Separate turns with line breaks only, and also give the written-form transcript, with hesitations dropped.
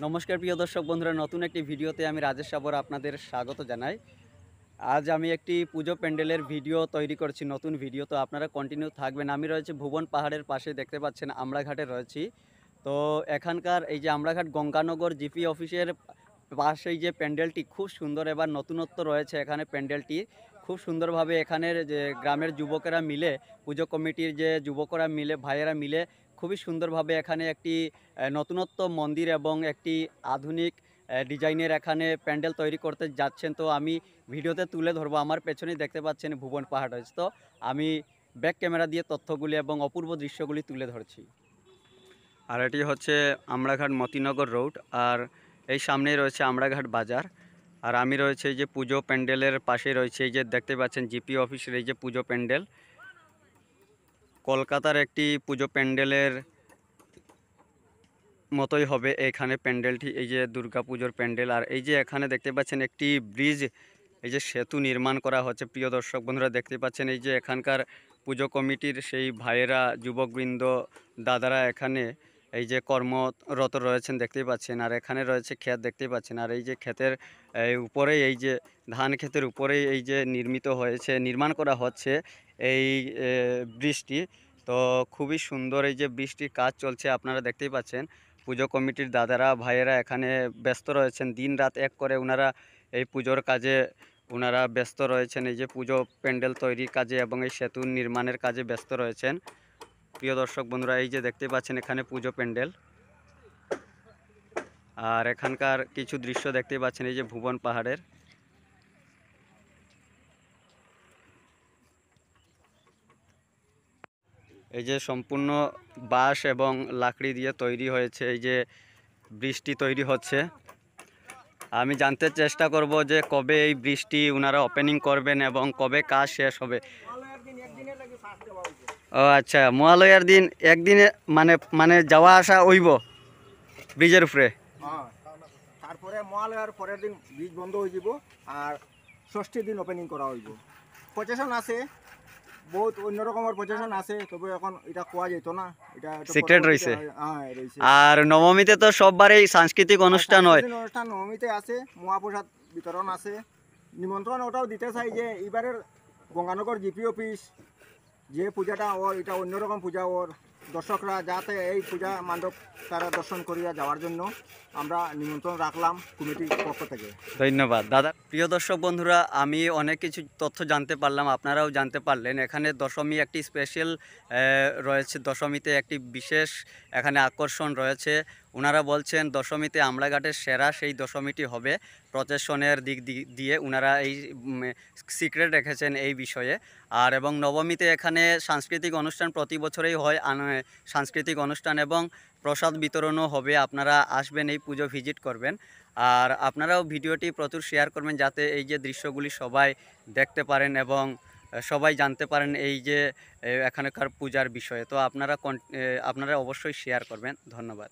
নমস্কার প্রিয় দর্শক বন্ধুরা, নতুন একটি ভিডিওতে আমি রাজেশ সাবর আপনাদের স্বাগত জানাই। আজ আমি একটি পুজো প্যান্ডেলের ভিডিও তৈরি করছি, নতুন ভিডিও। তো আপনারা কন্টিনিউ থাকবেন। আমি রয়েছি ভুবন পাহাড়ের পাশে, দেখতে পাচ্ছেন আমড়াঘাটে রয়েছি। তো এখানকার এই যে আমড়াঘাট গঙ্গানগর জিপি অফিসের পাশেই যে প্যান্ডেলটি খুব সুন্দর, এবার নতুনত্ব রয়েছে এখানে প্যান্ডেলটি খুব সুন্দরভাবে এখানের যে গ্রামের যুবকেরা মিলে, পুজো কমিটির যে যুবকরা মিলে, ভাইয়েরা মিলে খুবই সুন্দরভাবে এখানে একটি নতুনত্ব মন্দির এবং একটি আধুনিক ডিজাইনের এখানে প্যান্ডেল তৈরি করতে যাচ্ছেন। তো আমি ভিডিওতে তুলে ধরবো। আমার পেছনেই দেখতে পাচ্ছেন ভুবন পাহাড় রয়েছে। তো আমি ব্যাক ক্যামেরা দিয়ে তথ্যগুলি এবং অপূর্ব দৃশ্যগুলি তুলে ধরছি। আর এটি হচ্ছে আমড়াঘাট মতিনগর রোড, আর এই সামনেই রয়েছে আমড়াঘাট বাজার। আর আমি রয়েছে এই যে পুজো প্যান্ডেলের পাশে রয়েছে, এই যে দেখতে পাচ্ছেন জিপি অফিসের এই যে পুজো প্যান্ডেল, কলকাতার একটি পুজো প্যান্ডেলের মতোই হবে এখানে প্যান্ডেলটি। এই যে দুর্গা পুজোর প্যান্ডেল। আর এই যে এখানে দেখতে পাচ্ছেন একটি ব্রিজ, এই যে সেতু নির্মাণ করা হচ্ছে। প্রিয় দর্শক বন্ধুরা, দেখতে পাচ্ছেন এই যে এখানকার পুজো কমিটির সেই ভাইয়েরা, যুবকবৃন্দ, দাদারা এখানে এই যে কর্মরত রয়েছেন দেখতেই পাচ্ছেন। আর এখানে রয়েছে ক্ষেত দেখতেই পাচ্ছেন। আর এই যে ক্ষেতের উপরেই, এই যে ধান ক্ষেতের উপরেই এই যে নির্মাণ করা হচ্ছে এই ব্রিজটি। তো খুবই সুন্দর এই যে ব্রিজটির কাজ চলছে, আপনারা দেখতেই পাচ্ছেন। পুজো কমিটির দাদারা, ভাইয়েরা এখানে ব্যস্ত রয়েছেন, দিন রাত এক করে ওনারা এই পুজোর কাজে ব্যস্ত রয়েছেন, এই যে পুজো প্যান্ডেল তৈরির কাজে এবং এই সেতু নির্মাণের কাজে ব্যস্ত রয়েছেন। প্রিয় দর্শক বন্ধুরা, এই যে দেখতে পাচ্ছেন এখানে পুজো প্যান্ডেল। আর এখানকার কিছু দৃশ্য দেখতে পাচ্ছেন এই যে ভুবন পাহাড়ের। এই যে সম্পূর্ণ বাঁশ এবং লাকড়ি দিয়ে তৈরি হয়েছে এই যে ব্রিজটি তৈরি হচ্ছে। আমি জানতে চেষ্টা করব যে কবে এই ব্রিজটি ওনারা ওপেনিং করবেন এবং কবে কাজ শেষ হবে। ও আচ্ছা, মহালয়ার দিন একদিনে মানে মানে যাওয়া আসা হইব ব্রিজের উপরে।
তারপরে মহালয়ার পরের দিন ব্রিজ বন্ধ হয়ে যাব আর ষষ্ঠীর দিন ওপেনিং করা হইব। প্রচেশন আছে, বহুত অন্য রকমের প্রচেশন আছে, তবে এখন এটা কোয়া যেত না, এটা
সিক্রেট রয়েছে।
রয়েছে।
আর নবমীতে তো সববারই সাংস্কৃতিক অনুষ্ঠান হয়।
অনুষ্ঠান নবমীতে আছে, মহাপ্রসাদ বিতরণ আছে, নিমন্ত্রণ ওটাও দিতে চাই যে এবারের গঙ্গানগর জিপি অফিস যে পূজাটা ওর, এটা অন্যরকম পূজা ওর, দর্শকরা যাতে এই পূজা মণ্ডপ তারা দর্শন করিয়া যাওয়ার জন্য আমরা নিমন্ত্রণ রাখলাম কমিটির পক্ষ থেকে।
ধন্যবাদ দাদা। প্রিয় দর্শক বন্ধুরা, আমি অনেক কিছু তথ্য জানতে পারলাম, আপনারাও জানতে পারলেন। এখানে দশমী একটি স্পেশাল রয়েছে, দশমীতে একটি বিশেষ এখানে আকর্ষণ রয়েছে। ওনারা বলছেন দশমীতে আমড়াঘাটের সেরা সেই দশমীটি হবে। প্রচেশনের দিক দিয়ে ওনারা এই সিক্রেট রেখেছেন এই বিষয়ে। আর এবং নবমীতে এখানে সাংস্কৃতিক অনুষ্ঠান প্রতি বছরেই হয়, সাংস্কৃতিক অনুষ্ঠান এবং প্রসাদ বিতরণও হবে। আপনারা আসবেন, এই পুজো ভিজিট করবেন। আর আপনারাও ভিডিওটি প্রচুর শেয়ার করবেন, যাতে এই যে দৃশ্যগুলি সবাই দেখতে পারেন এবং সবাই জানতে পারেন এই যে এখানকার পূজার বিষয়ে। তো আপনারা অবশ্যই শেয়ার করবেন। ধন্যবাদ।